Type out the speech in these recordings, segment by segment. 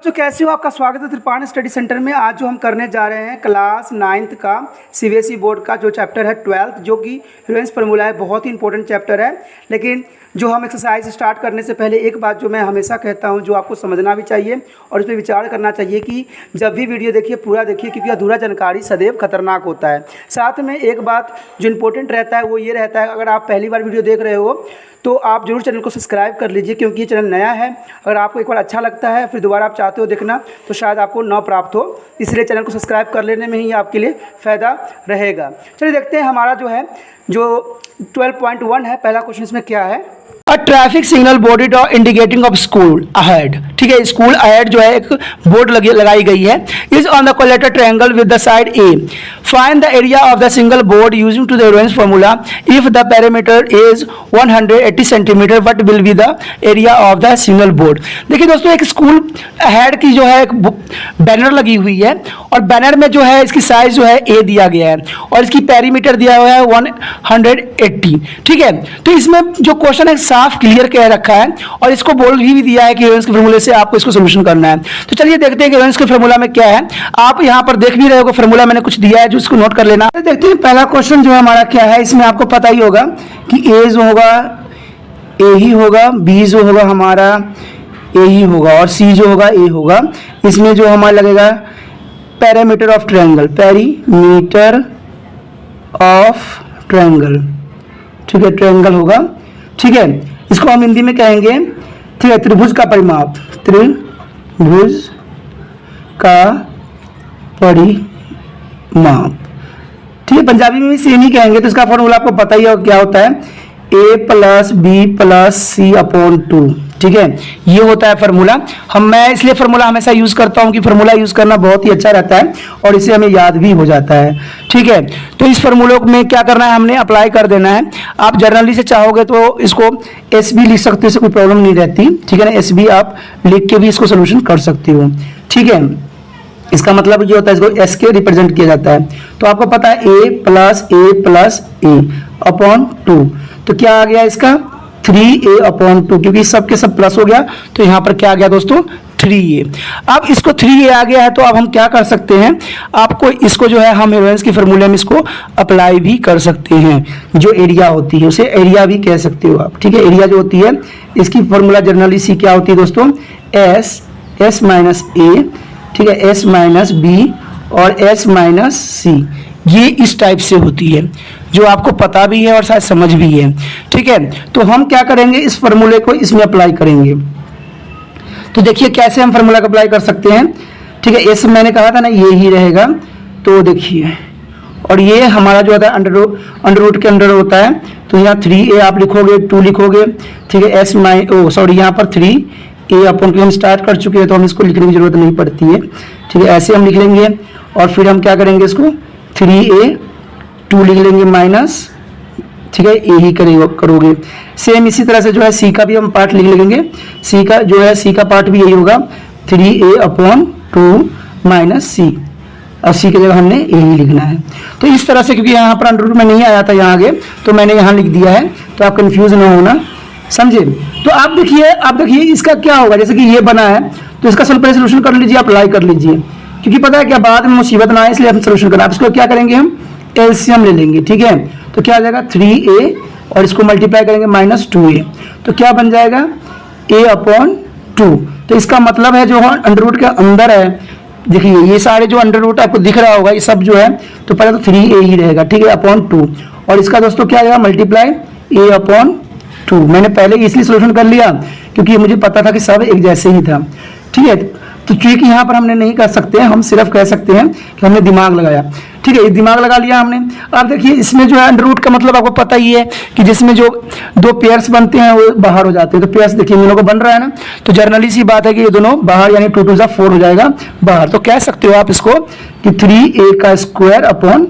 बच्चों कैसे हो, आपका स्वागत है त्रिपाणी स्टडी सेंटर में। आज जो हम करने जा रहे हैं क्लास 9th का सीबीएसई बोर्ड का जो चैप्टर है 12th, जो कि हीरोइंस फार्मूला है। बहुत ही इंपॉर्टेंट चैप्टर है। लेकिन जो हम एक्सरसाइज स्टार्ट करने से पहले एक बात जो मैं हमेशा कहता हूं, जो आपको समझना भी चाहिए और इस पर विचार करना चाहिए कि जब भी वीडियो देखिए पूरा देखिए, क्योंकि अधूरा जानकारी सदैव खतरनाक होता है। साथ में एक बात जो इम्पोर्टेंट रहता है वो ये रहता है, अगर आप पहली बार वीडियो देख रहे हो तो आप जरूर चैनल को सब्सक्राइब कर लीजिए, क्योंकि ये चैनल नया है। अगर आपको एक बार अच्छा लगता है फिर दोबारा आप चाहते हो देखना तो शायद आपको न प्राप्त हो, इसलिए चैनल को सब्सक्राइब कर लेने में ही आपके लिए फ़ायदा रहेगा। चलिए देखते हैं हमारा जो 12.1 है, पहला क्वेश्चन इसमें क्या है। अ ट्रैफिक सिग्नल बोर्ड और इंडिकेटिंग ऑफ स्कूल अहेड। ठीक है, स्कूल अहेड जो है एक बोर्ड लगाई गई है। Is on the collateral triangle with the side A. Find the area of the single board using to the Heron's formula. If the perimeter is 180 centimetre, what will be the area of the single board. देखिए दोस्तों, एक school ahead की जो है एक banner लगी हुई है और बैनर में जो है इसकी साइज जो है ए दिया गया है और इसकी पेरीमीटर दिया हुआ है 180। ठीक है, तो इसमें जो क्वेश्चन है साफ क्लियर कह रखा है और इसको बोल भी दिया है कि हीरोइंस के फार्मूले से आपको इसको सॉल्यूशन करना है। तो चलिए देखते हैं कि हीरोइंस के फार्मूला में क्या है। आप यहां पर देख भी रहे हो, फार्मूला मैंने कुछ दिया है जो इसको नोट कर लेना। देखते हैं पहला क्वेश्चन जो है हमारा क्या है। इसमें आपको पता ही होगा कि ए जो होगा ए ही होगा, बी जो होगा हमारा ए ही होगा और सी जो होगा ए होगा। इसमें जो हमारा लगेगा perimeter of triangle, perimeter of triangle. ठीक है, ट्रायंगल होगा। ठीक है, इसको हम हिंदी में कहेंगे, ठीक है, त्रिभुज का परिमाप, त्रिभुज का परिमाप। ठीक है, पंजाबी में भी सेम ही कहेंगे। तो इसका फॉर्मूला आपको पता ही होगा क्या होता है, a plus B plus C upon 2। ठीक है, ये होता है फार्मूला। मैं इसलिए फार्मूला हमेशा यूज करता हूं कि फार्मूला यूज करना बहुत ही अच्छा रहता है और इसे हमें याद भी हो जाता है। ठीक है, तो इस फार्मूले में क्या करना है, हमने अप्लाई कर देना है। आप जर्नली से चाहोगे तो इसको एस बी लिख सकते हो, इससे कोई प्रॉब्लम नहीं रहती। ठीक है ना, एस बी आप लिख के भी इसको सोल्यूशन कर सकते हो। ठीक है, इसका मतलब ये होता है, इसको एस के रिप्रेजेंट किया जाता है। तो आपको पता है ए प्लस ए अपॉन 2। तो क्या आ गया इसका 3a अपॉन 2, क्योंकि सब के सब प्लस हो गया तो यहाँ पर क्या आ गया दोस्तों 3a। अब इसको 3a आ गया है तो अब हम क्या कर सकते हैं, आपको इसको जो है हम हीरोइंस के फार्मूले में इसको अप्लाई भी कर सकते हैं। जो एरिया होती है उसे एरिया भी कह सकते हो आप। ठीक है, एरिया जो होती है इसकी फार्मूला जनरली सी क्या होती है दोस्तों, एस माइनस ए। ठीक है, एस माइनस बी और एस माइनस सी, ये इस टाइप से होती है, जो आपको पता भी है और शायद समझ भी है। ठीक है, तो हम क्या करेंगे, इस फार्मूले को इसमें अप्लाई करेंगे। तो देखिए कैसे हम फार्मूला को अप्लाई कर सकते हैं। ठीक है, एस मैंने कहा था ना ये ही रहेगा। तो देखिए, और ये हमारा जो होता है अंडर रूट के अंदर होता है। तो यहाँ 3a आप लिखोगे, 2 लिखोगे। ठीक है, यहाँ पर 3a अपॉन, हम स्टार्ट कर चुके हैं तो हम इसको लिखने की जरूरत नहीं पड़ती है। ठीक है, ऐसे हम लिख लेंगे और फिर हम क्या करेंगे, इसको 3a 2 लिख लेंगे माइनस। ठीक है, ए ही करोगे। सेम इसी तरह से जो है सी का भी हम पार्ट लिख लेंगे। सी का जो है सी का पार्ट भी यही होगा, 3a अपॉन 2 माइनस सी। और सी की जगह हमने ए ही लिखना है। तो इस तरह से, क्योंकि यहाँ पर अंडर रूट में नहीं आया था यहाँ आगे, तो मैंने यहाँ लिख दिया है, तो आप कंफ्यूज ना होना, समझे। तो आप देखिए इसका क्या होगा, जैसे कि ये बना है तो इसका सिंपल सोल्यूशन कर लीजिए, अप्लाई कर लीजिए, क्योंकि पता है क्या बाद में मुसीबत ना आए, इसलिए हम सोल्यूशन करना। आप इसको क्या करेंगे, हम एलसीएम ले लेंगे। ठीक है, तो क्या आ जाएगा 3a और इसको मल्टीप्लाई करेंगे माइनस 2a, तो क्या बन जाएगा a अपॉन 2। तो इसका मतलब है जो अंडर रूट के अंदर है, देखिए ये सारे जो अंडर रूट आपको दिख रहा होगा ये सब जो है, तो पहले तो 3a ही रहेगा। ठीक है, अपॉन 2 और इसका दोस्तों क्या आएगा मल्टीप्लाई a अपॉन 2। मैंने पहले इसलिए सोल्यूशन कर लिया क्योंकि मुझे पता था कि सब एक जैसे ही था। ठीक है, तो चूंकि यहाँ पर हमने नहीं कर सकते हैं, हम सिर्फ कह सकते हैं कि हमने दिमाग लगाया। ठीक है, ये दिमाग लगा लिया हमने। अब देखिए इसमें जो है अंडर रूट का मतलब आपको पता ही है कि जिसमें जो 2 पेयर्स बनते हैं वो बाहर हो जाते हैं। तो पेयर्स देखिए इन दोनों को बन रहा है ना, तो जर्नली सी बात है कि ये दोनों बाहर, यानी 2 2 जा 4 हो जाएगा बाहर। तो कह सकते हो आप इसको कि 3a का स्क्वायर अपॉन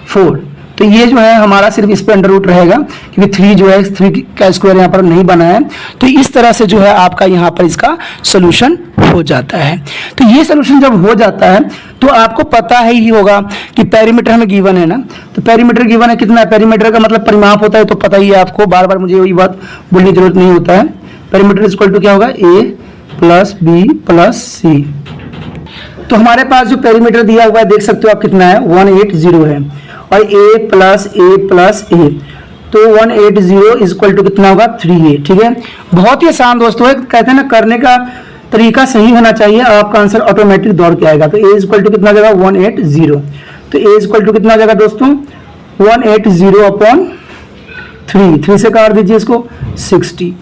4। तो ये जो है हमारा सिर्फ इस पे अंडर रूट रहेगा, क्योंकि 3 जो है 3 का स्क्वायर यहाँ पर नहीं बना है। तो इस तरह से जो है आपका यहाँ पर इसका सोल्यूशन हो जाता है। तो ये सोल्यूशन जब हो जाता है तो आपको पता ही होगा कि पेरीमीटर हमें गिवन है ना, तो पेरीमीटर गिवन है कितना है, पेरीमीटर का मतलब परिमाप होता है, तो पता ही है आपको, बार बार मुझे वही बात बोलने की जरूरत नहीं होता है। पेरीमीटर इक्वल टू क्या होगा, a प्लस बी प्लस सी। तो हमारे पास जो पेरीमीटर दिया हुआ है देख सकते हो आप कितना है 180 है, और a प्लस a, तो 180 इक्वल टू कितना होगा 3a। ठीक है, बहुत ही आसान दोस्तों है, कहते हैं ना करने का तरीका सही होना चाहिए, आपका आंसर ऑटोमेटिक दौड़ के आएगा। तो a इक्वल टू कितना हो जाएगा 180, तो a इक्वल टू कितना हो जाएगा दोस्तों 180 अपॉन 3 से काट दीजिए इसको 60।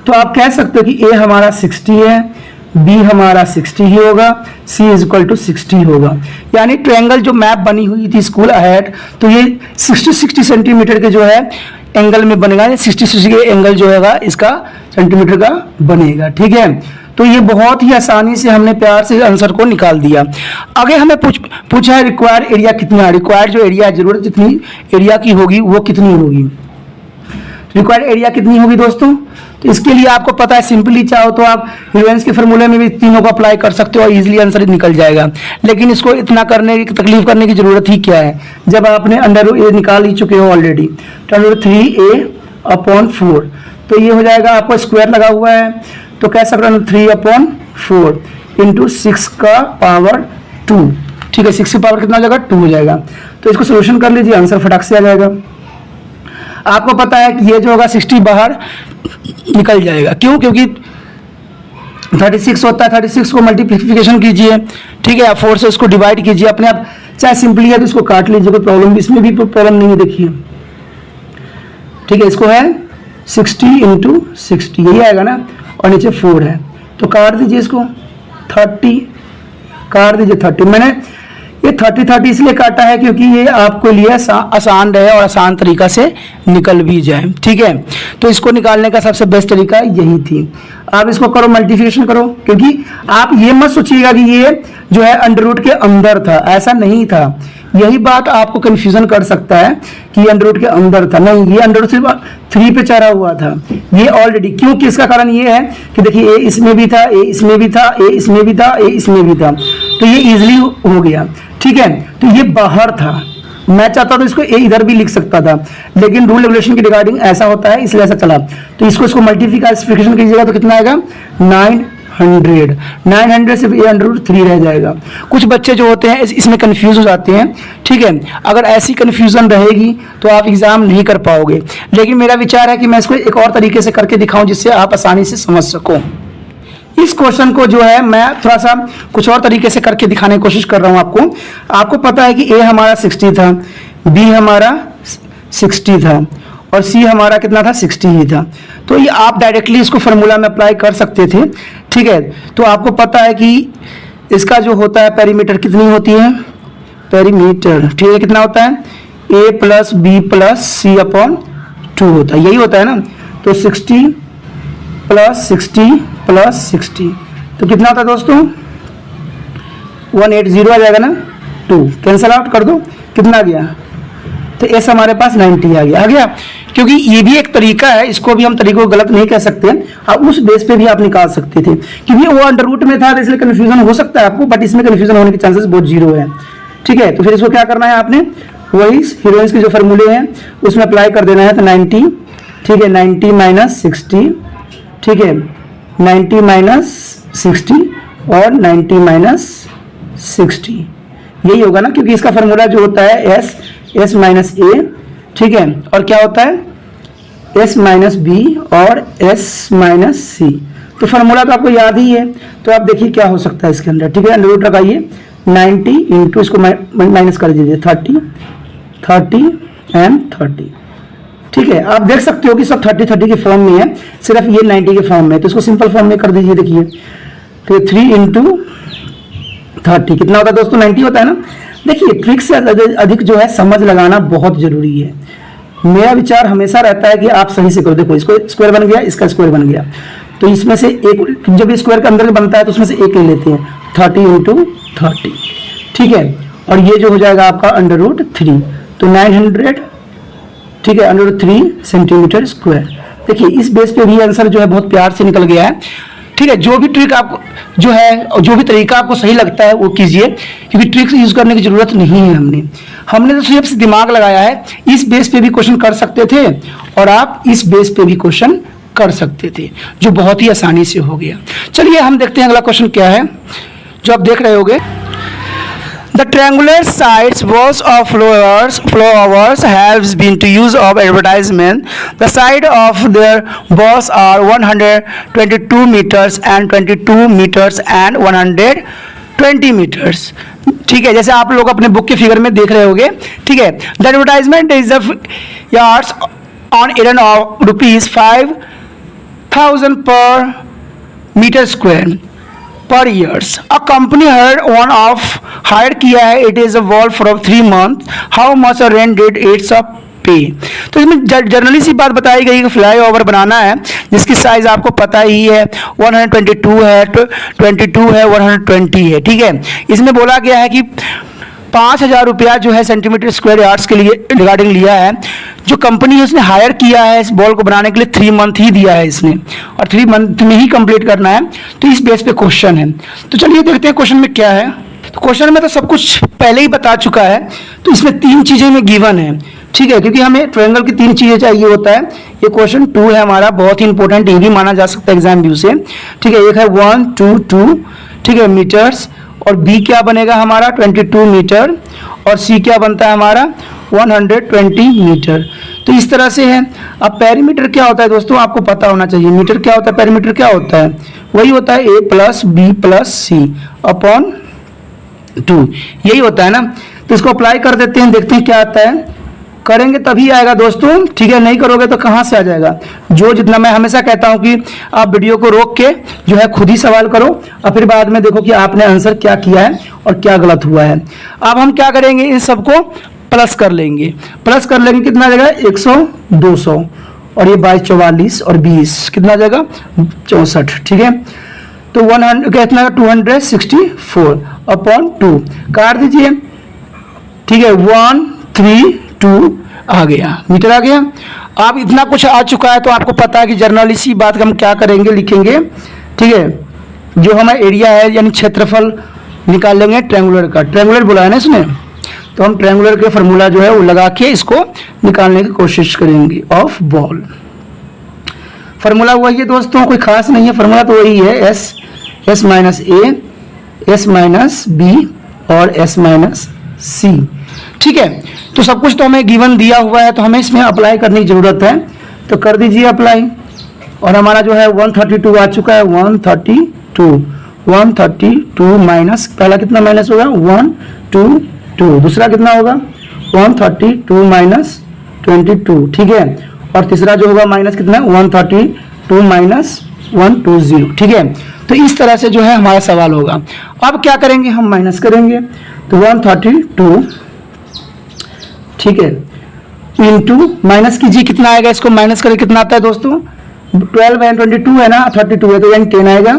तो आप कह सकते हो कि a हमारा 60 है, b हमारा 60 ही होगा, c इज इक्वल टू 60 होगा। यानी ट्रायंगल जो मैप बनी हुई थी स्कूल अहेड, तो ये 60 सेंटीमीटर के जो है एंगल में बनेगा, 60 के एंगल जो है इसका सेंटीमीटर का बनेगा। ठीक है, तो ये बहुत ही आसानी से हमने प्यार से आंसर को निकाल दिया। आगे हमें पूछा है रिक्वायर्ड एरिया कितना, रिक्वायर्ड जो एरिया जरूरत जितनी एरिया की होगी वो कितनी होगी, रिक्वायर्ड एरिया कितनी होगी दोस्तों। तो इसके लिए आपको पता है, सिंपली चाहो तो आप ह्यूजेंस के फॉर्मूले में भी तीनों को अप्लाई कर सकते हो और इजीली आंसर निकल जाएगा। लेकिन इसको इतना करने की तकलीफ करने की जरूरत ही क्या है, जब आपने अंडर ए निकाल ही चुके हो ऑलरेडी। तो अंडर 3a अपॉन 4, तो ये हो जाएगा आपको स्क्वायर लगा हुआ है, तो कह सकते हैं 3 अपॉन 4 इंटू 6 का पावर 2। ठीक है, 6 की पावर कितना हो जाएगा 2 हो जाएगा। तो इसको सोल्यूशन कर लीजिए, आंसर फटाक से आ जाएगा। आपको पता है कि ये जो होगा 60 बाहर निकल जाएगा, क्यों, क्योंकि 36 होता है, 36 को मल्टीप्लिकेशन कीजिए, ठीक है, 4 से उसको डिवाइड कीजिए, अपने आप चाहे सिंपली है तो इसको काट लीजिए, कोई प्रॉब्लम, इसमें भी प्रॉब्लम नहीं है। देखिए ठीक है, इसको है 60 इंटू 60 यही आएगा ना, और नीचे 4 है, तो काट दीजिए इसको 30, काट दीजिए 30। मैंने ये 30 इसलिए काटा है क्योंकि ये आपके लिए आसान रहे और आसान तरीका से निकल भी जाए। ठीक है, तो इसको निकालने का सबसे बेस्ट तरीका यही थी। आप इसको करो मल्टीप्लिकेशन करो, क्योंकि आप ये मत सोचिएगा कि ये जो है अंडर रूट के अंदर था, ऐसा नहीं था। यही बात आपको कंफ्यूजन कर सकता है कि ये अंडर रूट के अंदर था, नहीं, ये अंडर रूट सिर्फ 3 पे चढ़ा हुआ था ये ऑलरेडी। क्योंकि इसका कारण ये है कि देखिए ए इसमें भी था, ए इसमें भी था, ए इसमें भी था, ए इसमें भी था, तो ये इजिली हो गया। ठीक है, तो ये बाहर था, मैं चाहता तो इसको ए इधर भी लिख सकता था, लेकिन रूल रेगुलेशन के रिगार्डिंग ऐसा होता है इसलिए ऐसा चला। तो इसको मल्टीप्लिकेशन कीजिएगा तो कितना आएगा 900 सिर्फ ए अंडर रूट 3 रह जाएगा। कुछ बच्चे जो होते हैं इसमें कंफ्यूज हो जाते हैं। ठीक है, अगर ऐसी कंफ्यूजन रहेगी तो आप एग्जाम नहीं कर पाओगे, लेकिन मेरा विचार है कि मैं इसको एक और तरीके से करके दिखाऊं जिससे आप आसानी से समझ सको। इस क्वेश्चन को जो है मैं थोड़ा सा कुछ और तरीके से करके दिखाने की कोशिश कर रहा हूं आपको। आपको पता है कि ए हमारा 60 था, बी हमारा 60 था, और सी हमारा कितना था 60 ही था। तो ये आप डायरेक्टली इसको फार्मूला में अप्लाई कर सकते थे। ठीक है, तो आपको पता है कि इसका जो होता है पेरीमीटर कितनी होती है, पेरीमीटर ठीक है कितना होता है a plus B plus C upon 2 होता है, यही होता है ना। तो 60 प्लस 60 प्लस 60 तो कितना होता है दोस्तों 180 आ जाएगा ना, 2 कैंसल आउट कर दो, कितना आ गया, तो एस हमारे पास 90 आ गया। क्योंकि ये भी एक तरीका है, इसको भी हम तरीके को गलत नहीं कह सकते हैं, आप उस बेस पे भी आप निकाल सकते थे, क्योंकि वो अंडर रूट में था तो इसलिए कंफ्यूजन हो सकता है आपको, बट इसमें कंफ्यूजन होने के चांसेस बहुत 0 है। ठीक है, तो फिर इसको क्या करना है आपने, वही हीरोइंस के जो फॉर्मूले हैं उसमें अप्लाई कर देना है। तो 90 ठीक है, 90 माइनस 60 ठीक है, 90 माइनस 60 और 90 माइनस 60 यही होगा ना, क्योंकि इसका फॉर्मूला जो होता है एस माइनस ए ठीक है, और क्या होता है एस माइनस बी और एस माइनस सी। तो फार्मूला तो आपको याद ही है, तो आप देखिए क्या हो सकता है इसके अंदर। ठीक है, अंडर रूट लगाइए 90 इंटू इसको माइनस कर दीजिए 30 एंड 30। ठीक है, आप देख सकते हो कि सब 30 के फॉर्म में है, सिर्फ ये 90 के फॉर्म में है, तो इसको सिंपल फॉर्म में कर दीजिए। देखिए तो 3 इंटू 30 कितना होता है दोस्तों 90 होता है ना। देखिए ट्रिक से अधिक जो है समझ लगाना बहुत जरूरी है। मेरा विचार हमेशा रहता है कि आप सही से करो। देखो इसको स्क्वायर बन गया, इसका स्क्वायर बन गया, तो इसमें से एक जब ये स्क्वायर के अंदर बनता है तो उसमें से एक ले लेते हैं 30 इंटू 30 ठीक है, और ये जो हो जाएगा आपका अंडर रूट 3, तो 900 ठीक है अंडर रूट 3 सेंटीमीटर स्क्वायर। देखिए इस बेस पे भी आंसर जो है बहुत प्यार से निकल गया है। ठीक है, जो भी ट्रिक आपको जो है, जो भी तरीका आपको सही लगता है वो कीजिए, क्योंकि ट्रिक्स यूज करने की जरूरत नहीं है। हमने तो सिर्फ दिमाग लगाया है। इस बेस पे भी क्वेश्चन कर सकते थे और आप इस बेस पे भी क्वेश्चन कर सकते थे, जो बहुत ही आसानी से हो गया। चलिए हम देखते हैं अगला क्वेश्चन क्या है जो आप देख रहे होगे। The triangular sides walls of flowers has been to use of advertisement. The side of their walls are 122 meters and 22 meters and 120 meters. ठीक है, जैसे आप लोग अपने बुक के फिगर में देख रहे होगे। ठीक है, the advertisement is the yards on earn of ₹5,000 per metre square per years. A company hire किया है, it is a wall for 3 month, how much rent did it's a pay. तो इसमें जनरली सी बात बताई गई कि fly over बनाना है जिसकी साइज आपको पता ही है, 122 है, 22 है, 120 है। ठीक है, इसमें बोला गया है कि 5,000 रुपया जो है सेंटीमीटर स्क्वायर यार्ड्स के लिए रिगार्डिंग लिया है। जो कंपनी है उसने हायर किया है इस बॉल को बनाने के लिए 3 मंथ ही दिया है इसने, और 3 मंथ में ही कंप्लीट करना है। तो इस बेस पे क्वेश्चन है। तो चलिए देखते हैं क्वेश्चन में क्या है। तो क्वेश्चन में तो सब कुछ पहले ही बता चुका है, तो इसमें 3 चीजें में गिवन है। ठीक है, क्योंकि हमें ट्रायंगल की 3 चीजें चाहिए होता है। ये क्वेश्चन 2 है हमारा, बहुत ही इंपॉर्टेंट, ये भी माना जा सकता है एग्जाम व्यू से। ठीक है, एक है 1 2 2, ठीक है, मीटर्स, और बी क्या बनेगा हमारा 22 मीटर, और सी क्या बनता है हमारा 120 मीटर। तो इस तरह से है। अब पेरीमीटर क्या होता है दोस्तों, आपको पता होना चाहिए। मीटर क्या होता है, पेरीमीटर क्या होता है, वही होता है a plus B plus C upon 2, यही होता है ना। तो इसको अप्लाई कर देते हैं, देखते हैं क्या आता है। करेंगे तभी आएगा दोस्तों, ठीक है, नहीं करोगे तो कहाँ से आ जाएगा। जो जितना मैं हमेशा कहता हूँ कि आप वीडियो को रोक के जो है खुद ही सवाल करो, और फिर बाद में देखो कि आपने आंसर क्या किया है और क्या गलत हुआ है। अब हम क्या करेंगे, इन सबको प्लस कर लेंगे। प्लस कर लेंगे, कितना आ जाएगा 100 200, और ये 22 44 और 20 कितना आ जाएगा 64। ठीक है, तो 100 कितना 264 अपॉन 2 काट दीजिए। ठीक है, 1 3 2 आ गया, मीटर आ गया। अब इतना कुछ आ चुका है तो आपको पता है कि जर्नली सी बात हम क्या करेंगे, लिखेंगे। ठीक है, जो हमारा एरिया है यानी क्षेत्रफल निकाल लेंगे ट्रायंगुलर का। ट्रायंगुलर बोला है ना इसने, तो हम ट्रायंगुलर के फार्मूला जो है वो लगा के इसको निकालने की कोशिश करेंगे ऑफ बॉल। फार्मूला वही है दोस्तों, कोई खास नहीं है, फार्मूला तो वही है, एस माइनस ए, एस माइनस बी और एस माइनस सी। ठीक है, तो सब कुछ तो हमें गिवन दिया हुआ है, तो हमें इसमें अप्लाई करने की जरूरत है। तो कर दीजिए अप्लाई, और हमारा जो है 132 आ चुका है, 132 माइनस, पहला कितना माइनस होगा 122, दूसरा कितना होगा 132 माइनस 22। ठीक है, और तीसरा जो होगा माइनस कितना 132 माइनस 120। ठीक है, तो इस तरह से जो है हमारा सवाल होगा। अब क्या करेंगे, हम माइनस करेंगे। तो 132, ठीक है, इंटू माइनस कीजिए, कितना आएगा, इसको माइनस करें कितना आता है दोस्तों 12 एंड 22 है ना, 32 है तो यानी 10 आएगा।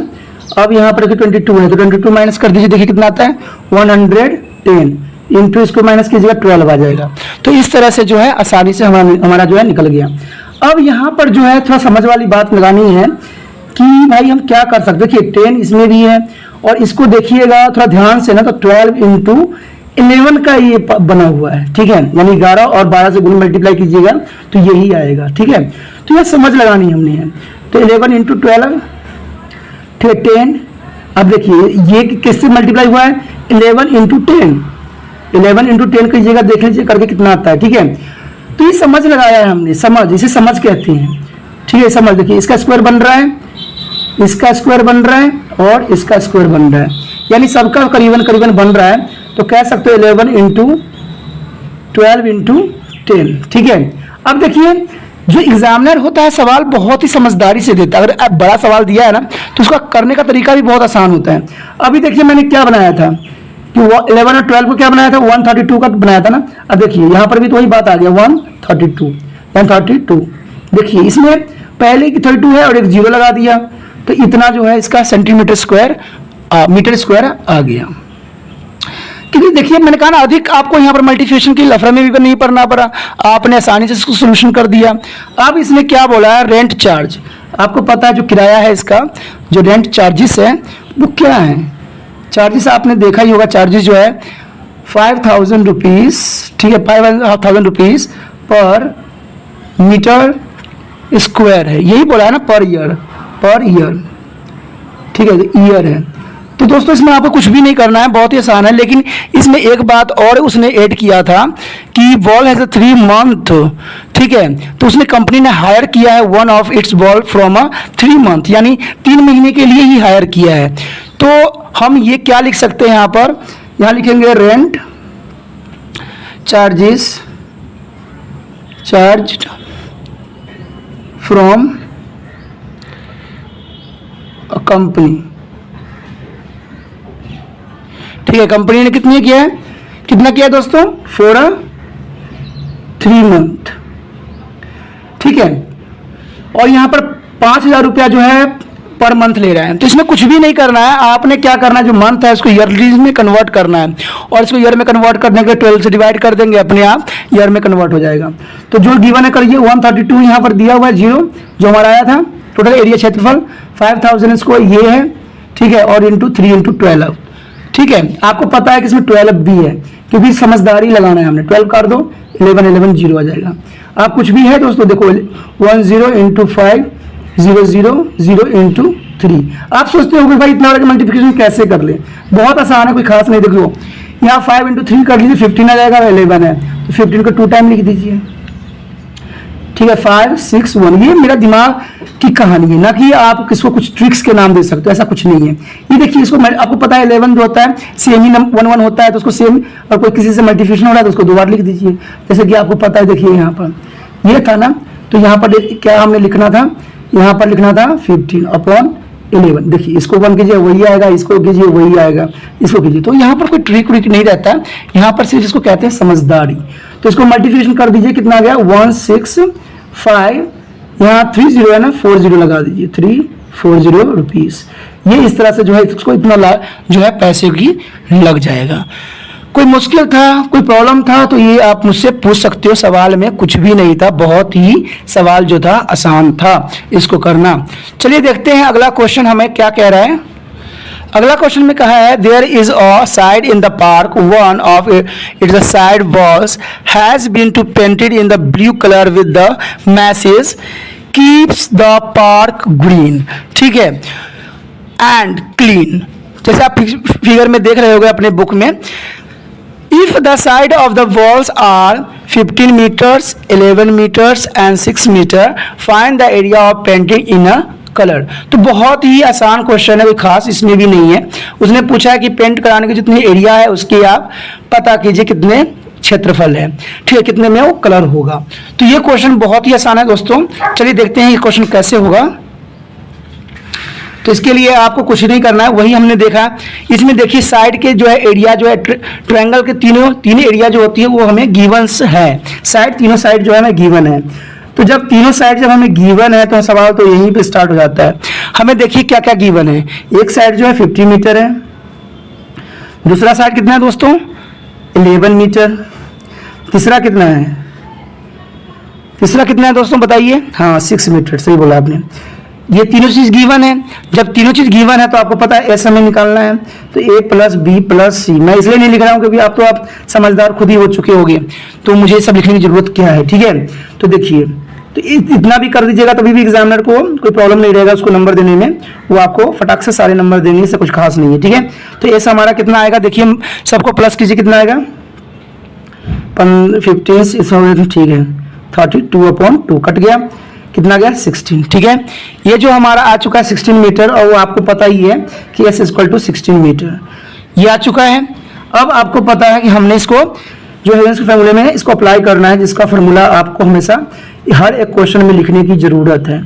अब यहाँ पर 22 है तो 22 माइनस कर दीजिए, देखिए कितना आता है 110, इंटू इसको माइनस कीजिएगा 12 आ जाएगा। तो इस तरह से जो है आसानी से हमारा जो है निकल गया। अब यहाँ पर जो है थोड़ा समझ वाली बात लगानी है कि भाई हम क्या कर सकते हैं। देखिए 10 इसमें भी है, और इसको देखिएगा थोड़ा ध्यान से ना, तो 12 इंटू 11 का ये बना हुआ है। ठीक है, यानी 11 और 12 से गुण मल्टीप्लाई कीजिएगा तो यही आएगा। ठीक है, तो ये समझ लगानी हमने है। तो 11 इंटू 12, ठीक है 10। अब देखिए ये किससे मल्टीप्लाई हुआ है 11 इंटू 10, 11 इंटू 10 कीजिएगा, देख लीजिए करके कितना आता है। ठीक है, तो ये समझ लगाया है हमने, समझ, इसे समझ कहते हैं। ठीक है, समझ, देखिए इसका स्क्वायर बन रहा है, इसका स्क्वायर बन रहा है, और इसका स्क्वायर बन रहा है, यानी सबका करीबन करीबन बन रहा है। तो कह सकते हो 11 इंटू 12 इंटू 10। ठीक है, अब देखिए जो एग्जामिनर होता है सवाल बहुत ही समझदारी से देता है। अगर आप बड़ा सवाल दिया है ना तो उसका करने का तरीका भी बहुत आसान होता है। अभी देखिए मैंने क्या बनाया था कि 11 और 12 को क्या बनाया था 132 का बनाया था ना। अब देखिए यहाँ पर भी तो वही बात आ गया 132। देखिए इसमें पहले की 32 है और एक 0 लगा दिया, तो इतना जो है इसका सेंटीमीटर स्क्वायर मीटर स्क्वायर आ गया। क्योंकि देखिए मैंने कहा ना अधिक आपको यहाँ पर मल्टीप्लिकेशन की लफड़ा में भी नहीं पढ़ना पड़ा, आपने आसानी से इसको सोल्यूशन कर दिया। अब इसने क्या बोला है रेंट चार्ज, आपको पता है जो किराया है इसका, जो रेंट चार्जेस है वो क्या है। चार्जेस आपने देखा ही होगा, चार्जेस जो है 5,000 रुपीज़, ठीक है 5,000 रुपीज़ पर मीटर स्क्वायर है, यही बोला है ना, पर ईयर, ठीक है, ईयर है। तो दोस्तों इसमें आपको कुछ भी नहीं करना है, बहुत ही आसान है। लेकिन इसमें एक बात और उसने ऐड किया था कि बॉल हैज 3 मंथ, ठीक है, तो उसने कंपनी ने हायर किया है one of it's ball from 3 month, यानी 3 महीने के लिए ही हायर किया है। तो हम ये क्या लिख सकते हैं यहाँ पर, यहाँ लिखेंगे rent charges charged from company, ठीक है। कंपनी ने कितनी किया है, कितना किया है दोस्तों, फॉर 3 मंथ, ठीक है। और यहां पर 5,000 रुपया जो है पर मंथ ले रहा है। तो इसमें कुछ भी नहीं करना है, आपने क्या करना है, जो मंथ है उसको ईयरली में कन्वर्ट करना है, और इसको ईयर में कन्वर्ट करने के 12 से डिवाइड कर देंगे, अपने आप ईयर में कन्वर्ट हो जाएगा। तो जो गिवन है करिए 132 यहाँ पर दिया हुआ है 0 जो हमारा आया था। टोटल एरिया क्षेत्रफल 5000 स्क्वायर ये है, ठीक है, और इंटू 3 इंटू 12, ठीक है। आपको पता है कि इसमें 12 भी है, क्योंकि समझदारी लगाना है हमने। 12 काट दो, 11 11 0 आ जाएगा। आप कुछ भी है दोस्तों, देखो 10 इंटू 5 0 0 0 इंटू 3। आप सोचते हो कि भाई इतना बड़ा मल्टीप्लिकेशन कैसे कर ले, बहुत आसान है, कोई खास नहीं। देखो यहाँ 5 इंटू 3 कर लीजिए, 15 आ जाएगा, 11 है तो 15 को 2 टाइम लिख दीजिए, ठीक है। 5 6 1, ये मेरा दिमाग की कहानी है, ना कि आप किसको कुछ ट्रिक्स के नाम दे सकते हो, ऐसा कुछ नहीं है। ये देखिए, इसको आपको पता है 11 जो होता है सेम ही 1 1 होता है, तो उसको सेम, और कोई किसी से मल्टीप्लिकेशन हो रहा है तो उसको 2 बार लिख दीजिए, जैसे कि आपको पता है। देखिए यहाँ पर ये था ना, तो यहाँ पर क्या हमने लिखना था, यहाँ पर लिखना था 15 अपॉन 11। देखिए इसको 1 कीजिए वही आएगा, इसको कीजिए वही आएगा, इसको कीजिए। तो यहाँ पर कोई ट्रिक व्रिक नहीं रहता है, यहाँ पर सिर्फ इसको कहते हैं समझदारी। तो इसको मल्टीप्लिकेशन कर दीजिए, कितना आ गया 165, यहाँ 30 है ना, 40 लगा दीजिए, 340 रुपीज। ये इस तरह से जो है इसको इतना जो है पैसे की लग जाएगा। कोई मुश्किल था, कोई प्रॉब्लम था तो ये आप मुझसे पूछ सकते हो, सवाल में कुछ भी नहीं था, बहुत ही सवाल जो था आसान था इसको करना। चलिए देखते हैं अगला क्वेश्चन हमें क्या कह रहा है। अगला क्वेश्चन में कहा है there is a side in the park, one of its side walls has been to painted in the blue colour with the message keeps the park green, ठीक है, एंड क्लीन। जैसे आप फिगर में देख रहे होगे अपने बुक में, if the side of the walls are 15 meters, 11 meters and 6 meter, find the area of painting in a color। तो बहुत ही आसान क्वेश्चन है, कोई खास इसमें भी नहीं है। उसने पूछा है कि पेंट कराने के जितनी एरिया है उसकी आप पता कीजिए कितने क्षेत्रफल है, ठीक है, कितने में वो कलर होगा। तो ये क्वेश्चन बहुत ही आसान है दोस्तों। चलिए देखते हैं ये क्वेश्चन कैसे होगा। तो इसके लिए आपको कुछ नहीं करना है, वही हमने देखा। इसमें देखिए साइड के जो है एरिया जो है ट्रायंगल के तीन एरिया जो होती है वो हमें गिवंस है, साइड तीनों साइड जो है हमें गिवन है। तो जब तीनों साइड जब हमें गिवन है तो सवाल तो यहीं पे स्टार्ट हो जाता है। हमें देखिए क्या क्या गिवन है। एक साइड जो है 50 मीटर है, दूसरा साइड कितना है दोस्तों 11 मीटर, तीसरा कितना है, तीसरा कितना है दोस्तों बताइए, हाँ 6 मीटर, सही बोला आपने। ये तीनों चीज गिवन है। जब तीनों चीज गिवन है तो आपको पता है एस हमें निकालना है, तो ए प्लस बी प्लस सी। मैं इसलिए नहीं लिख रहा हूँ क्योंकि आप समझदार खुद ही हो चुके होंगे, तो मुझे सब लिखने की जरूरत क्या है, ठीक है। तो देखिए, तो इतना भी कर दीजिएगा तभी भी एग्जामिनर को कोई प्रॉब्लम नहीं रहेगा उसको नंबर देने में, वो आपको फटाक से सारे नंबर देंगे, इससे कुछ खास नहीं है, ठीक है। तो एस हमारा कितना आएगा, देखिए सबको प्लस कीजिए, कितना आएगा 15, ठीक है 32/2 कट गया, कितना गया 16, ठीक है। ये जो हमारा आ चुका है 16 मीटर, और वो आपको पता ही है कि s = 16 मीटर ये आ चुका है। अब आपको पता है कि हमने इसको जो है इसके फार्मूले में इसको अप्लाई करना है, जिसका फार्मूला आपको हमेशा हर एक क्वेश्चन में लिखने की जरूरत है,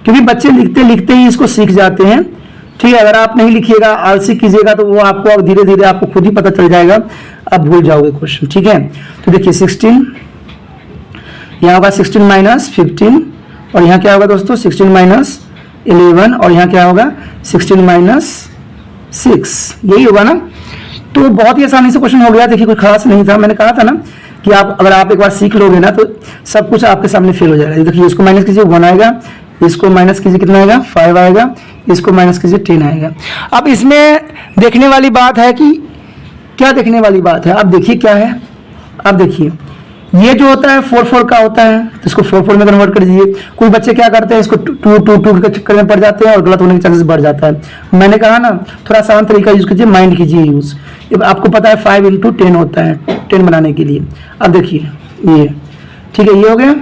क्योंकि बच्चे लिखते लिखते ही इसको सीख जाते हैं, ठीक है। अगर आप नहीं लिखिएगा, आलसी कीजिएगा तो वो आपको धीरे धीरे आपको खुद ही पता चल जाएगा, आप भूल जाओगे क्वेश्चन, ठीक है। तो देखिए 16 यहाँ होगा 16 - 15, और यहाँ क्या होगा दोस्तों 16 - 11, और यहाँ क्या होगा 16 - 6, यही होगा ना। तो बहुत ही आसानी से क्वेश्चन हो गया। देखिए कोई खास नहीं था, मैंने कहा था ना कि अगर आप एक बार सीख लोगे ना तो सब कुछ आपके सामने फेल हो जाएगा। देखिए इसको माइनस कीजिए 1 आएगा, इसको माइनस कीजिए कितना आएगा 5 आएगा, इसको माइनस कीजिए 10 आएगा। अब इसमें देखने वाली बात है कि क्या देखने वाली बात है, अब देखिए क्या है। अब देखिए ये जो होता है 4 का होता है, तो इसको 4 में कन्वर्ट कर दीजिए। कुछ बच्चे क्या करते हैं, इसको 2 के चक्कर में पड़ जाते हैं और गलत होने के चांसेस बढ़ जाता है। मैंने कहा ना, थोड़ा आसान तरीका यूज कीजिए, माइंड कीजिए यूज। आपको पता है 5 × 10 होता है 10 बनाने के लिए। अब देखिए ये, ठीक है, ये हो गया,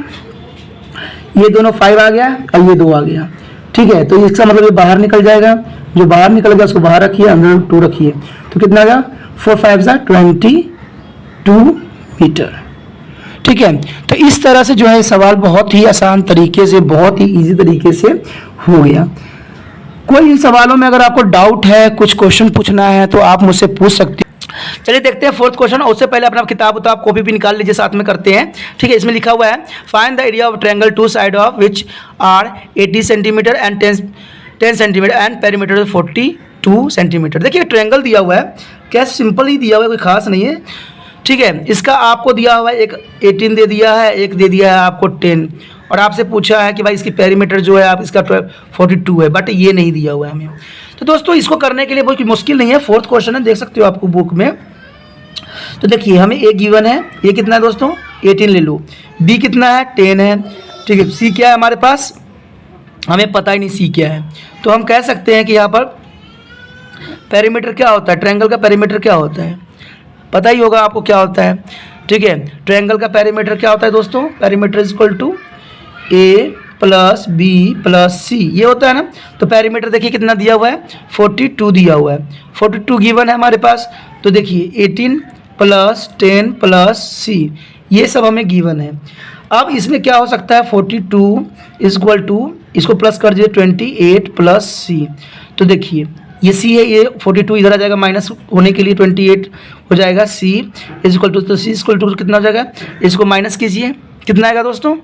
ये दोनों 5 आ गया और ये 2 आ गया, ठीक है। तो इसका मतलब ये बाहर निकल जाएगा, जो बाहर निकल गया उसको बाहर रखिए, अंदर 2 रखिए, तो कितना आ गया 4 × 5 = 22 मीटर, ठीक है। तो इस तरह से जो है सवाल बहुत ही आसान तरीके से, बहुत ही इजी तरीके से हो गया। कोई इन सवालों में अगर आपको डाउट है, कुछ क्वेश्चन पूछना है, तो आप मुझसे पूछ सकते हैं। चलिए देखते हैं 4th क्वेश्चन। उससे पहले अपना किताब उताब कॉपी भी निकाल लीजिए, साथ में करते हैं, ठीक है। इसमें लिखा हुआ है, find the area of triangle 2 side of which are 80 centimetre and 10 centimetre and perimeter 42 centimetre. देखिए ट्रायंगल दिया हुआ है, क्या सिंपल ही दिया हुआ है, कोई खास नहीं है, ठीक है। इसका आपको दिया हुआ है, एक 18 दे दिया है, एक दे दिया है आपको 10, और आपसे पूछा है कि भाई इसकी पेरीमीटर जो है आप इसका 42 है, बट ये नहीं दिया हुआ है हमें। तो दोस्तों इसको करने के लिए बहुत मुश्किल नहीं है, 4th क्वेश्चन है, देख सकते हो आपको बुक में। तो देखिए हमें ए गिवन है, ये कितना है दोस्तों 18 ले लो, बी कितना है 10 है, ठीक है। सी क्या है हमारे पास, हमें पता ही नहीं सी क्या है। तो हम कह सकते हैं कि यहाँ पर पेरीमीटर क्या होता है, ट्रायंगल का पेरीमीटर क्या होता है, पता ही होगा आपको क्या होता है, ठीक है। ट्रायंगल का पेरीमीटर क्या होता है दोस्तों, पेरीमीटर = A + B + C, ये होता है ना। तो पेरीमीटर देखिए कितना दिया हुआ है 42 दिया हुआ है, 42 गिवन है हमारे पास। तो देखिए 18 + 10 + C, ये सब हमें गिवन है। अब इसमें क्या हो सकता है 42 = इसको प्लस कर दीजिए 28 + C। तो देखिए ये C है, ये 42 इधर आ जाएगा, माइनस होने के लिए 28 हो जाएगा। C = तो C = कितना हो जाएगा, इसको माइनस कीजिए, कितना आएगा दोस्तों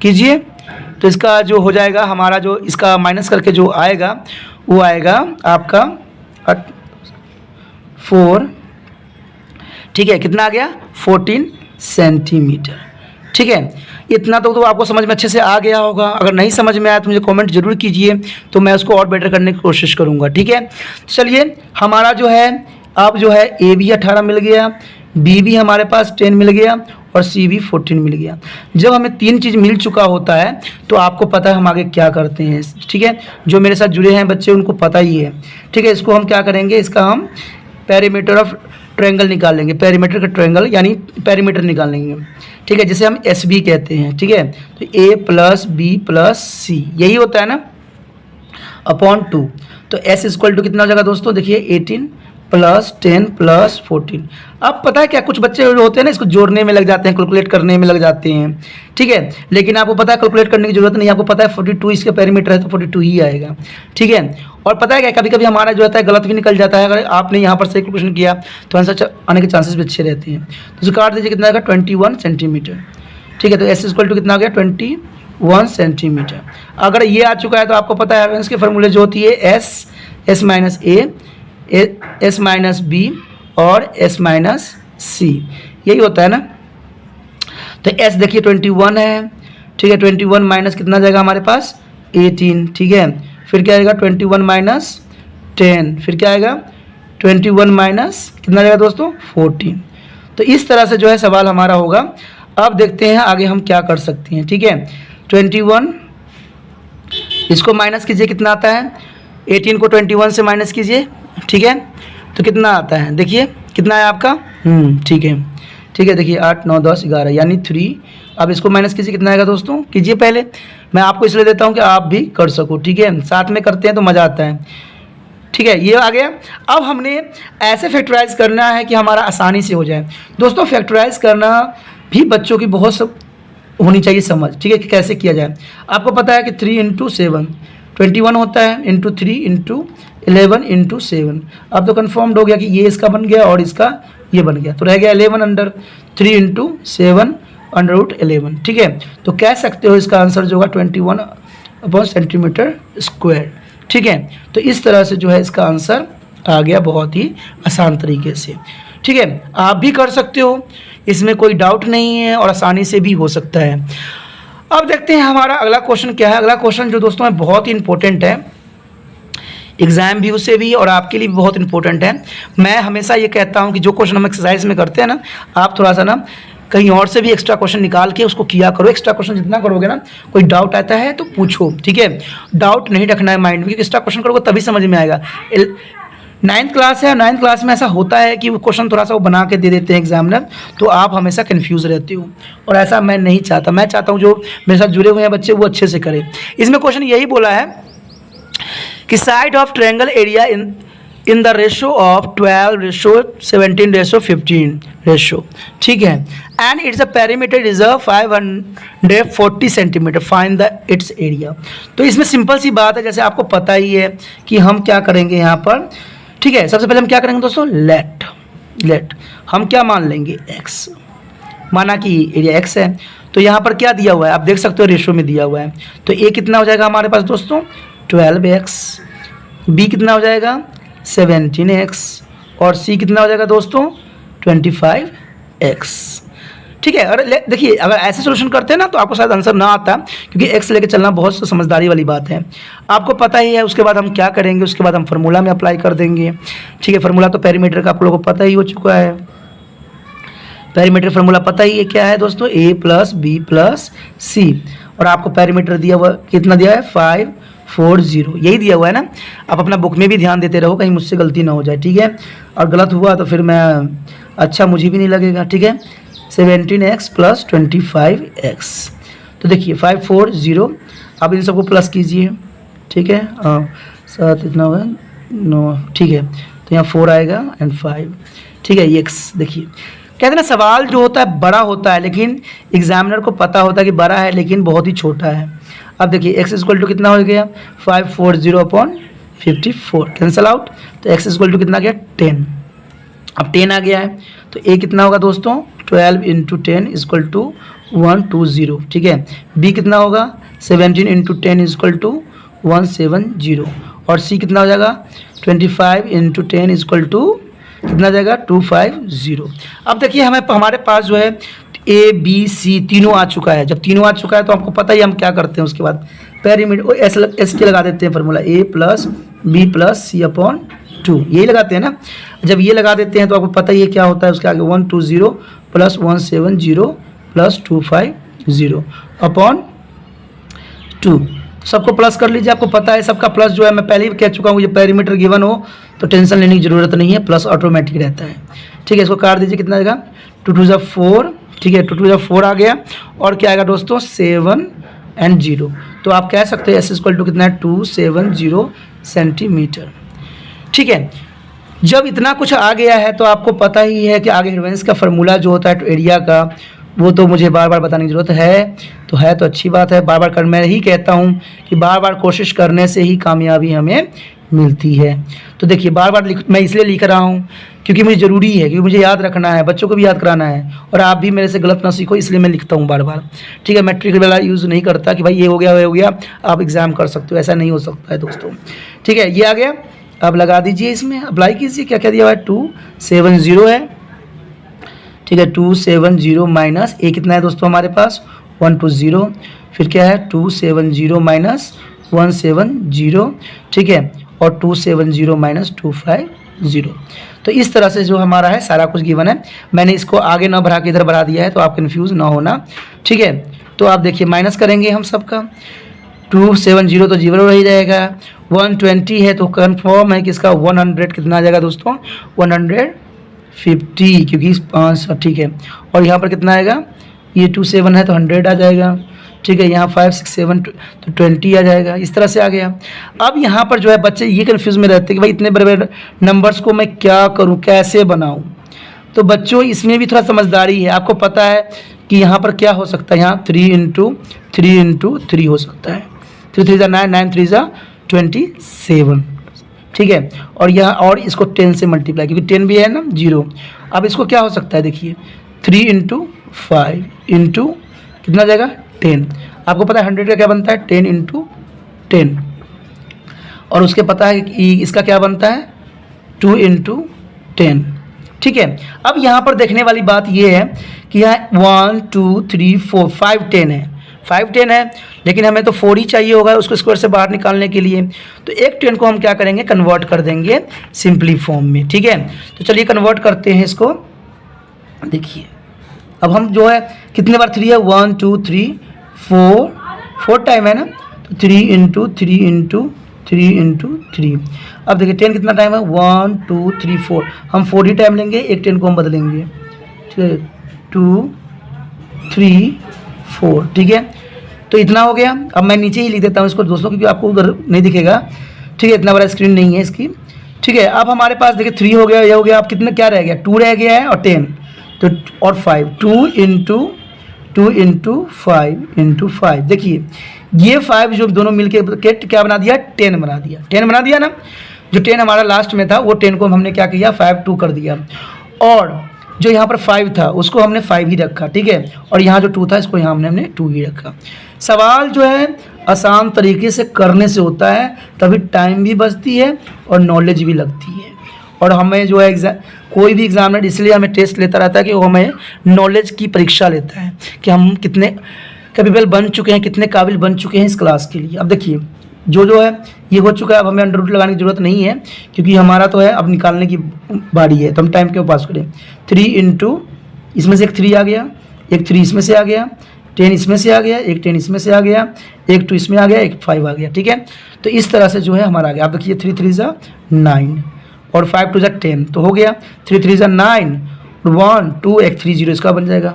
कीजिए। तो इसका जो हो जाएगा हमारा, जो इसका माइनस करके जो आएगा वो आएगा आपका 4, ठीक है। कितना आ गया 14 सेंटीमीटर, ठीक है। इतना तो आपको समझ में अच्छे से आ गया होगा। अगर नहीं समझ में आया तो मुझे कमेंट जरूर कीजिए, तो मैं उसको और बेटर करने की कोशिश करूँगा, ठीक है। चलिए हमारा जो है अब जो है ए भी 18 मिल गया, बी भी हमारे पास 10 मिल गया और सी भी 14 मिल गया। जब हमें 3 चीज़ मिल चुका होता है तो आपको पता है हम आगे क्या करते हैं, ठीक है। जो मेरे साथ जुड़े हैं बच्चे उनको पता ही है, ठीक है। इसको हम क्या करेंगे, इसका हम पेरीमीटर ऑफ ट्रायंगल निकाल लेंगे, पेरीमीटर का ट्रायंगल यानी पेरीमीटर निकाल लेंगे, ठीक है, जिसे हम SB कहते हैं, ठीक है। तो A + B + C यही होता है ना, /2। तो S = कितना हो जाएगा दोस्तों, देखिए 18 + 10 + 14। अब पता है क्या, कुछ बच्चे जो होते हैं ना इसको जोड़ने में लग जाते हैं, कैलकुलेट करने में लग जाते हैं, ठीक है। लेकिन आपको पता है कैलकुलेट करने की जरूरत नहीं, आपको पता है 42 इसका पेरीमीटर है तो 42 ही आएगा, ठीक है। और पता है क्या, कभी कभी हमारा जो होता है गलत भी निकल जाता है। अगर आपने यहाँ पर सही कैलकुलेशन किया तो आंसर आने के चांसेस भी अच्छे रहते हैं। तो उसे काट दीजिए, कितना आएगा 21 सेंटीमीटर, ठीक है। तो S = कितना आ गया 21 सेंटीमीटर। अगर ये आ चुका है तो आपको पता है इसके फॉर्मूले जो होती है S - B और S - C, यही होता है ना। तो S देखिए 21 है, ठीक है। 21 माइनस कितना जाएगा हमारे पास 18, ठीक है। फिर क्या आएगा 21 - 10, फिर क्या आएगा 21 माइनस कितना जाएगा दोस्तों 14। तो इस तरह से जो है सवाल हमारा होगा। अब देखते हैं आगे हम क्या कर सकते हैं, ठीक है। 21 इसको माइनस कीजिए, कितना आता है 18 को 21 से माइनस कीजिए, ठीक है। तो कितना आता है देखिए, कितना है आपका, ठीक है, ठीक है। देखिए 8 9 10 11 यानी 3। अब इसको माइनस कीजिए, कितना आएगा दोस्तों, कीजिए पहले। मैं आपको इसलिए देता हूँ कि आप भी कर सको, ठीक है। साथ में करते हैं तो मज़ा आता है, ठीक है। ये आ गया। अब हमने ऐसे फैक्टराइज करना है कि हमारा आसानी से हो जाए। दोस्तों फैक्टराइज करना भी बच्चों की बहुत सब होनी चाहिए समझ, ठीक है, कि कैसे किया जाए। आपको पता है कि 3 × 7 21 होता है, × 3 × 11 × 7। अब तो कन्फर्म्ड हो गया कि ये इसका बन गया और इसका ये बन गया, तो रह गया 11 अंडर 3 × 7 √11, ठीक है। तो कह सकते हो इसका आंसर जो होगा 21 सेंटीमीटर स्क्वायर, ठीक है। तो इस तरह से जो है इसका आंसर आ गया बहुत ही आसान तरीके से, ठीक है। आप भी कर सकते हो, इसमें कोई डाउट नहीं है और आसानी से भी हो सकता है। अब देखते हैं हमारा अगला क्वेश्चन क्या है। अगला क्वेश्चन जो दोस्तों है बहुत ही इंपॉर्टेंट है, एग्जाम व्यू से भी और आपके लिए भी बहुत इंपॉर्टेंट है। मैं हमेशा ये कहता हूँ कि जो क्वेश्चन हम एक्सरसाइज में करते हैं ना, आप थोड़ा सा ना कहीं और से भी एक्स्ट्रा क्वेश्चन निकाल के उसको किया करो। एक्स्ट्रा क्वेश्चन जितना करोगे ना, कोई डाउट आता है तो पूछो, ठीक है। डाउट नहीं रखना है माइंड में, क्योंकि एक्स्ट्रा क्वेश्चन करोगे तभी समझ में आएगा। 9th क्लास है, 9th क्लास में ऐसा होता है कि वो क्वेश्चन थोड़ा सा वो बना के दे देते हैं एग्जामिनर, तो आप हमेशा कंफ्यूज रहते हो, और ऐसा मैं नहीं चाहता। मैं चाहता हूँ जो मेरे साथ जुड़े हुए हैं बच्चे वो अच्छे से करें। इसमें क्वेश्चन यही बोला है कि side of triangle area in the ratio of 12:17:15 ratio, ठीक है, and it's a perimeter is a 540 centimetre, find the it's area. तो इसमें सिंपल सी बात है, जैसे आपको पता ही है कि हम क्या करेंगे यहाँ पर, ठीक है। सबसे पहले हम क्या करेंगे दोस्तों, लेट हम क्या मान लेंगे, x, माना कि एरिया x है, तो यहाँ पर क्या दिया हुआ है आप देख सकते हो, रेशो में दिया हुआ है। तो a कितना हो जाएगा हमारे पास दोस्तों, 12x, b कितना हो जाएगा 17x, और c कितना हो जाएगा दोस्तों 25x, ठीक है। और देखिए अगर ऐसे सोल्यूशन करते हैं ना तो आपको शायद आंसर ना आता, क्योंकि x लेके चलना बहुत समझदारी वाली बात है, आपको पता ही है। उसके बाद हम क्या करेंगे, उसके बाद हम फार्मूला में अप्लाई कर देंगे, ठीक है। फार्मूला तो पेरीमीटर का आप लोगों को पता ही हो चुका है। पेरीमीटर फार्मूला पता ही है क्या है दोस्तों, a + b + c, और आपको पेरीमीटर दिया हुआ कितना दिया है 540, यही दिया हुआ है ना। आप अपना बुक में भी ध्यान देते रहो, कहीं मुझसे गलती ना हो जाए, ठीक है। और गलत हुआ तो फिर मैं अच्छा मुझे भी नहीं लगेगा, ठीक है। 17x + 25x, तो देखिए 540, आप इन सबको प्लस कीजिए, ठीक है। 7 इतना हुआ 9, ठीक है। तो यहाँ 4 आएगा एंड 5, ठीक है। x देखिए कहते हैं ना, सवाल जो होता है बड़ा होता है, लेकिन एग्जामिनर को पता होता है कि बड़ा है लेकिन बहुत ही छोटा है। अब देखिए x = कितना हो गया 540/54, कैंसल आउट, तो x = कितना गया 10। अब 10 आ गया है तो a कितना होगा दोस्तों 12 × 10 = 120, ठीक है। b कितना होगा 17 × 10 = 170, और c कितना हो जाएगा 25 × 10 = कितना जाएगा 250। अब देखिए हमारे पास जो है a b c तीनों आ चुका है। जब तीनों आ चुका है तो आपको पता ही हम क्या करते हैं, उसके बाद पेरीमीटर एस टी लगा देते हैं, फार्मूला a + b + c/2, यही लगाते हैं ना। जब ये लगा देते हैं तो आपको पता ही है क्या होता है, उसके आगे 120 + 170 + 250/2, सबको प्लस कर लीजिए। आपको पता है सबका प्लस जो है, मैं पहले ही कह चुका हूँ, ये पेरीमीटर गिवन हो तो टेंशन लेने की जरूरत नहीं है, प्लस ऑटोमेटिक रहता है, ठीक है। इसको काट दीजिए, कितना आएगा 2 2 4, ठीक है। 2 2 4 आ गया, और क्या आएगा दोस्तों 7 और 0, तो आप कह सकते हैं s = कितना है 270 सेंटीमीटर, ठीक है। जब इतना कुछ आ गया है तो आपको पता ही है कि आगे हिरवेंस का फार्मूला जो होता है तो एरिया का, वो तो मुझे बार बार बताने की ज़रूरत है तो अच्छी बात है। बार बार कर, मैं ही कहता हूँ कि बार बार कोशिश करने से ही कामयाबी हमें मिलती है। तो देखिए बार बार मैं इसलिए लिख रहा हूँ क्योंकि मुझे ज़रूरी है, क्योंकि मुझे याद रखना है, बच्चों को भी याद कराना है, और आप भी मेरे से गलत ना सीखो, इसलिए मैं लिखता हूँ बार बार, ठीक है। मैट्रिक वाला यूज़ नहीं करता कि भाई ये हो गया वो हो गया आप एग्ज़ाम कर सकते हो, ऐसा नहीं हो सकता है दोस्तों, ठीक है। ये आ गया, अब लगा दीजिए, इसमें अप्लाई कीजिए। क्या क्या दिया हुआ है 270 है, ठीक है। 270 माइनस a कितना है दोस्तों हमारे पास 120, फिर क्या है 270 - 170, ठीक है, और 270 - 250। तो इस तरह से जो हमारा है सारा कुछ गिवन है। मैंने इसको आगे ना बढ़ा के इधर बढ़ा दिया है तो आप कंफ्यूज ना होना, ठीक है। तो आप देखिए माइनस करेंगे हम सबका, 270 तो 0 रह जाएगा, 120 है तो कन्फर्म है कि इसका 100 कितना आ जाएगा दोस्तों 150, क्योंकि 5, ठीक है। और यहाँ पर कितना आएगा, ये 27 है तो 100 आ जाएगा, ठीक है। यहाँ 5 6 7 तो 20 आ जाएगा, इस तरह से आ गया। अब यहाँ पर जो है बच्चे ये कन्फ्यूज में रहते हैं कि भाई इतने बड़े बड़े नंबर्स को मैं क्या करूँ, कैसे बनाऊँ। तो बच्चों इसमें भी थोड़ा समझदारी है। आपको पता है कि यहाँ पर क्या हो सकता है, यहाँ 3 × 3 × 3 हो सकता है, 3 3 9 9 3 27, ठीक है। और यहाँ और इसको 10 से मल्टीप्लाई, क्योंकि 10 भी है ना 0। अब इसको क्या हो सकता है, देखिए 3 × 5 × कितना जाएगा 10। आपको पता है 100 का क्या बनता है 10 × 10, और उसके पता है कि इसका क्या बनता है 2 × 10, ठीक है। अब यहाँ पर देखने वाली बात ये है कि यहाँ 1 2 3 4 5 10 है, 5 10 है, लेकिन हमें तो 4 ही चाहिए होगा उसको स्क्वायर से बाहर निकालने के लिए। तो एक 10 को हम क्या करेंगे, कन्वर्ट कर देंगे सिंपली फॉर्म में, ठीक है। तो चलिए कन्वर्ट करते हैं इसको। देखिए अब हम जो है कितने बार 3 है, 1 2 3 4 टाइम है ना, तो 3 इंटू 3 इंटू 3 इंटू 3। अब देखिए 10 कितना टाइम है, 1 2 3 4, हम 4 ही टाइम लेंगे, एक 10 को हम बदलेंगे, ठीक है, 2 3 4, ठीक है। तो इतना हो गया। अब मैं नीचे ही लिख देता हूँ इसको दोस्तों, क्योंकि आपको उधर नहीं दिखेगा, ठीक है, इतना बड़ा स्क्रीन नहीं है इसकी, ठीक है। अब हमारे पास देखिए 3 हो गया, ये हो गया, अब कितना क्या रह गया, 2 रह गया है और 10, तो और 5, 2 इंटू 5, देखिए ये 5 जो दोनों मिलके क्या बना दिया, 10 बना दिया, 10 बना दिया ना। जो 10 हमारा लास्ट में था वो 10 को हमने क्या किया, 5 2 कर दिया, और जो यहाँ पर 5 था उसको हमने 5 ही रखा, ठीक है, और यहाँ जो 2 था इसको यहाँ हमने 2 ही रखा। सवाल जो है आसान तरीके से करने से होता है, तभी टाइम भी बचती है और नॉलेज भी लगती है। और हमें जो है कोई भी एग्जामिनर इसलिए हमें टेस्ट लेता रहता है कि वो हमें नॉलेज की परीक्षा लेता है कि हम कितने कैपेबल बन चुके हैं, कितने काबिल बन चुके हैं इस क्लास के लिए। अब देखिए जो है ये हो चुका है, अब हमें अंडर रूट लगाने की ज़रूरत नहीं है, क्योंकि हमारा तो है अब निकालने की बारी है, तो हम टाइम क्यों पास करें। 3 इंटू इसमें से एक 3 आ गया, एक 3 इसमें से आ गया, 10 इसमें से आ गया, एक 10 इसमें से आ गया, एक 2 इसमें आ गया, एक 5 आ गया, ठीक है। तो इस तरह से जो है हमारा आ गया। आप देखिए 3 3 ज़ा 9 और 5 2 ज़ा 10, तो हो गया 3 3 ज़ा 9, 1 2 एक 3 0 इसका बन जाएगा,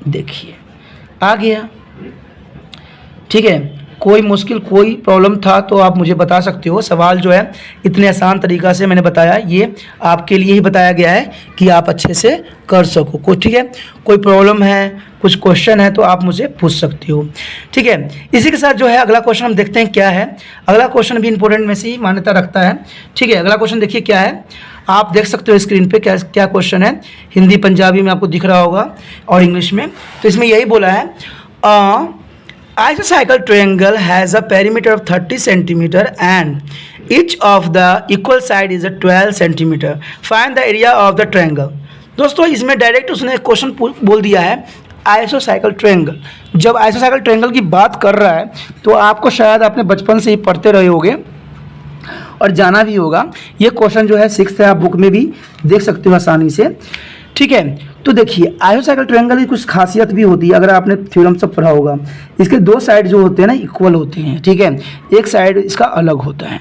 देखिए आ गया, ठीक है। कोई मुश्किल कोई प्रॉब्लम था तो आप मुझे बता सकते हो। सवाल जो है इतने आसान तरीक़ा से मैंने बताया, ये आपके लिए ही बताया गया है कि आप अच्छे से कर सको को, ठीक है। कोई प्रॉब्लम है, कुछ क्वेश्चन है तो आप मुझे पूछ सकते हो, ठीक है। इसी के साथ जो है अगला क्वेश्चन हम देखते हैं क्या है। अगला क्वेश्चन भी इंपॉर्टेंट में से ही मान्यता रखता है, ठीक है। अगला क्वेश्चन देखिए क्या है, आप देख सकते हो स्क्रीन पे क्या क्या क्वेश्चन है। हिंदी पंजाबी में आपको दिख रहा होगा और इंग्लिश में। तो इसमें यही बोला है, isosceles triangle has a perimeter of 30 centimeter and each of the equal side is a 12 centimeter. Find the area of the triangle. दोस्तों इसमें डायरेक्ट उसने क्वेश्चन बोल दिया है आइसोसाइकल ट्रायंगल। जब आइसोसाइकल ट्रायंगल की बात कर रहा है तो आपको शायद आपने बचपन से ही पढ़ते रहे होगे और जाना भी होगा। ये क्वेश्चन जो है 6th है, आप बुक में भी देख सकते हो आसानी से, ठीक है। तो देखिए आइसोसाइकल ट्रायंगल की कुछ खासियत भी होती है, अगर आपने थ्योरम सब पढ़ा होगा। इसके 2 साइड जो होते हैं ना इक्वल होते हैं, ठीक है, एक साइड इसका अलग होता है,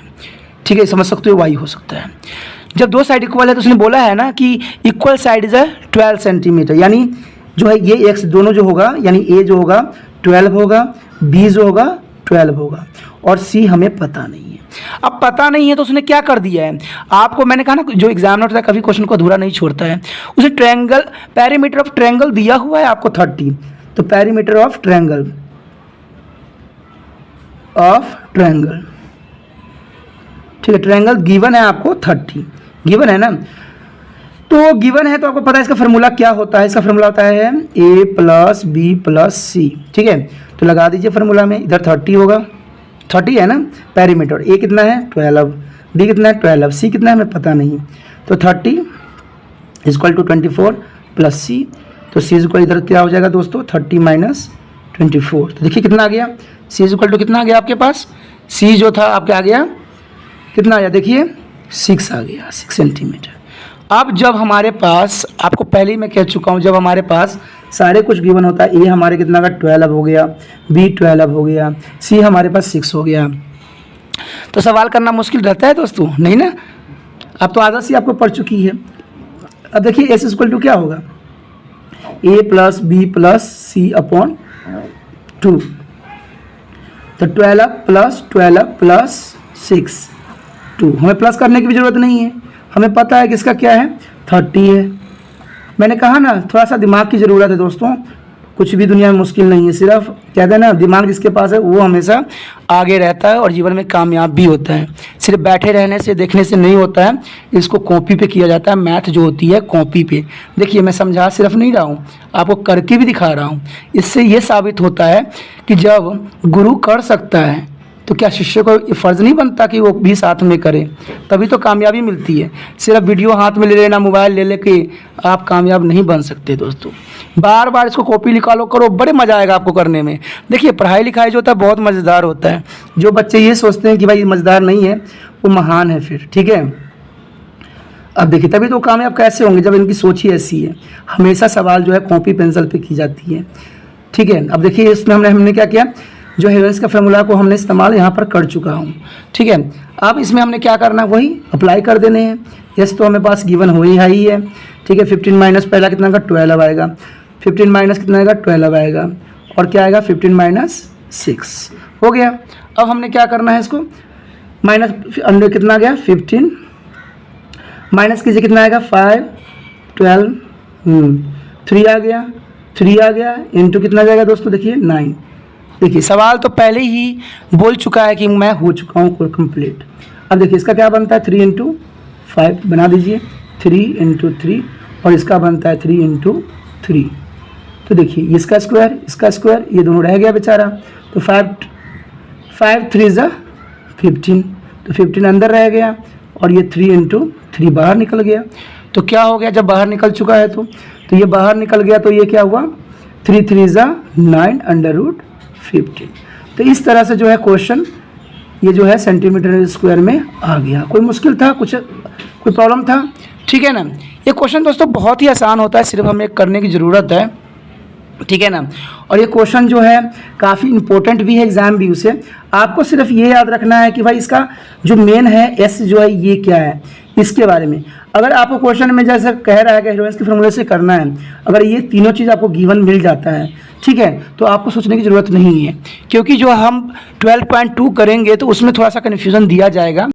ठीक है, समझ सकते हो, वाई हो सकता है। जब 2 साइड इक्वल है तो उसने बोला है ना कि इक्वल साइड इज 12 सेंटीमीटर, यानी जो है ये एक्स दोनों जो होगा, यानी ए जो होगा 12 होगा, बी जो होगा 12 होगा, और सी हमें पता नहीं है। अब पता नहीं है तो उसने क्या कर दिया है, आपको मैंने कहा ना जो एग्जामिनर होता है कभी क्वेश्चन को अधूरा नहीं छोड़ता है। उसे ट्रायंगल पेरीमीटर ऑफ ट्रायंगल दिया हुआ है आपको 30, तो पेरीमीटर ऑफ ट्रायंगल ठीक है, ट्रायंगल गिवन है आपको 30, गिवन है ना। तो गिवन है तो आपको पता है इसका फार्मूला क्या होता है। इसका फार्मूला होता है a प्लस बी प्लस सी, ठीक है। तो लगा दीजिए फार्मूला में, इधर 30 होगा, 30 है ना पेरीमीटर, ए कितना है 12, बी कितना है 12, सी कितना है हमें पता नहीं, तो 30 इक्वल टू 24 प्लस सी, तो सी इक्वल इधर क्या हो जाएगा दोस्तों 30 माइनस 24। तो देखिए कितना आ गया, सी इक्वल टू कितना आ गया आपके पास, सी जो था आपके आ गया कितना आया, देखिए 6 आ गया, 6 सेंटीमीटर। अब जब हमारे पास, आपको पहले ही मैं कह चुका हूँ, जब हमारे पास सारे कुछ गिवन होता है, ए हमारे कितना का 12 हो गया, बी 12 हो गया, सी हमारे पास 6 हो गया, तो सवाल करना मुश्किल रहता है दोस्तों, नहीं ना। अब तो आदत सी आपको पढ़ चुकी है। अब देखिए एस इक्वल टू क्या होगा, ए plus B plus C upon 2, तो 12 प्लस 6 2, हमें प्लस करने की भी जरूरत नहीं है, हमें पता है कि इसका क्या है 30 है। मैंने कहा ना थोड़ा सा दिमाग की ज़रूरत है दोस्तों, कुछ भी दुनिया में मुश्किल नहीं है, सिर्फ कहते हैं ना दिमाग जिसके पास है वो हमेशा आगे रहता है और जीवन में कामयाब भी होता है। सिर्फ बैठे रहने से देखने से नहीं होता है, इसको कॉपी पे किया जाता है। मैथ जो होती है कॉपी पे, देखिए मैं समझा सिर्फ नहीं रहा हूँ, आपको करके भी दिखा रहा हूँ। इससे ये साबित होता है कि जब गुरु कर सकता है तो क्या शिष्य को फ़र्ज़ नहीं बनता कि वो भी साथ में करे, तभी तो कामयाबी मिलती है। सिर्फ वीडियो हाथ में ले लेना, मोबाइल ले लेके आप कामयाब नहीं बन सकते दोस्तों। बार बार इसको कॉपी निकालो, करो, बड़े मज़ा आएगा आपको करने में। देखिए पढ़ाई लिखाई जो होता है बहुत मज़ेदार होता है। जो बच्चे ये सोचते हैं कि भाई मज़ेदार नहीं है वो महान है फिर, ठीक है। अब देखिए तभी तो कामयाब कैसे होंगे जब इनकी सोच ही ऐसी है। हमेशा सवाल जो है कॉपी पेंसिल पे की जाती है, ठीक है। अब देखिए इसमें हमने क्या किया, जो हेलेंस का फार्मूला को हमने इस्तेमाल यहाँ पर कर चुका हूँ, ठीक है। अब इसमें हमने क्या करना है, वही अप्लाई कर देने हैं। यस तो हमें पास गिवन हो ही है, ठीक है। 15 माइनस पहला कितना का 12 आएगा, 15 माइनस कितना आएगा 12 आएगा, और क्या आएगा 15 माइनस 6 हो गया। अब हमने क्या करना है, इसको माइनस अंदर कितना गया 15 माइनस कीजिए कितना आएगा 5 12 3 आ गया, 3 आ गया, इंटू कितना जाएगा दोस्तों, देखिए 9। देखिए सवाल तो पहले ही बोल चुका है कि मैं हो चुका हूँ कंप्लीट। अब देखिए इसका क्या बनता है 3 इंटू 5 बना दीजिए, 3 इंटू 3, और इसका बनता है 3 इंटू 3। तो देखिए इसका स्क्वायर ये दोनों रह गया बेचारा, तो 5 3 ज़ा 15, तो 15 अंदर रह गया, और ये 3 इंटू 3 बाहर निकल गया। तो क्या हो गया, जब बाहर निकल चुका है तो ये बाहर निकल गया, तो ये क्या हुआ 3 3 ज़ा 9 अंडर रूट 15। तो इस तरह से जो है क्वेश्चन ये जो है सेंटीमीटर स्क्वायर में आ गया। कोई मुश्किल था, कोई प्रॉब्लम था, ठीक है ना। ये क्वेश्चन दोस्तों बहुत ही आसान होता है, सिर्फ हमें करने की ज़रूरत है, ठीक है ना। और ये क्वेश्चन जो है काफ़ी इंपॉर्टेंट भी है एग्जाम व्यू से। आपको सिर्फ ये याद रखना है कि भाई इसका जो मेन है एस जो है ये क्या है, इसके बारे में। अगर आपको क्वेश्चन में जैसे कह रहा है कि हेलोवेंस के फॉर्मूले से करना है, अगर ये तीनों चीज़ आपको गिवन मिल जाता है, ठीक है, तो आपको सोचने की ज़रूरत नहीं है, क्योंकि जो हम 12.2 करेंगे तो उसमें थोड़ा सा कन्फ्यूज़न दिया जाएगा।